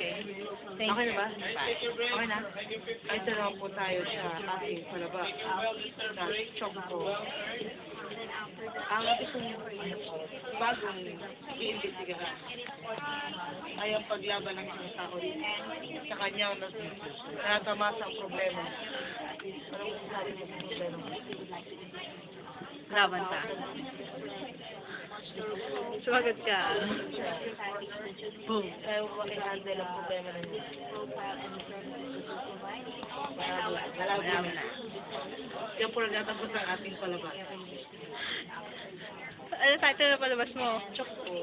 Okay. Thank Okay you. na ba? Bye. Okay na? Ay, ito naman po tayo sa ating palaba. Sa Choco. Ang gusto niyo bagong i-imbestigahan ay ang paglaban ng isang tao sa kanya na natamasa ang problema. Ano mo sasabi mo sa problema? Laban ka. Sumagot ka. Boom. Kaya mo i-handle ang problema na niya. Malabo na. Yan po nagtatapos ang ating palabas. Ano title na palabas mo? Choco.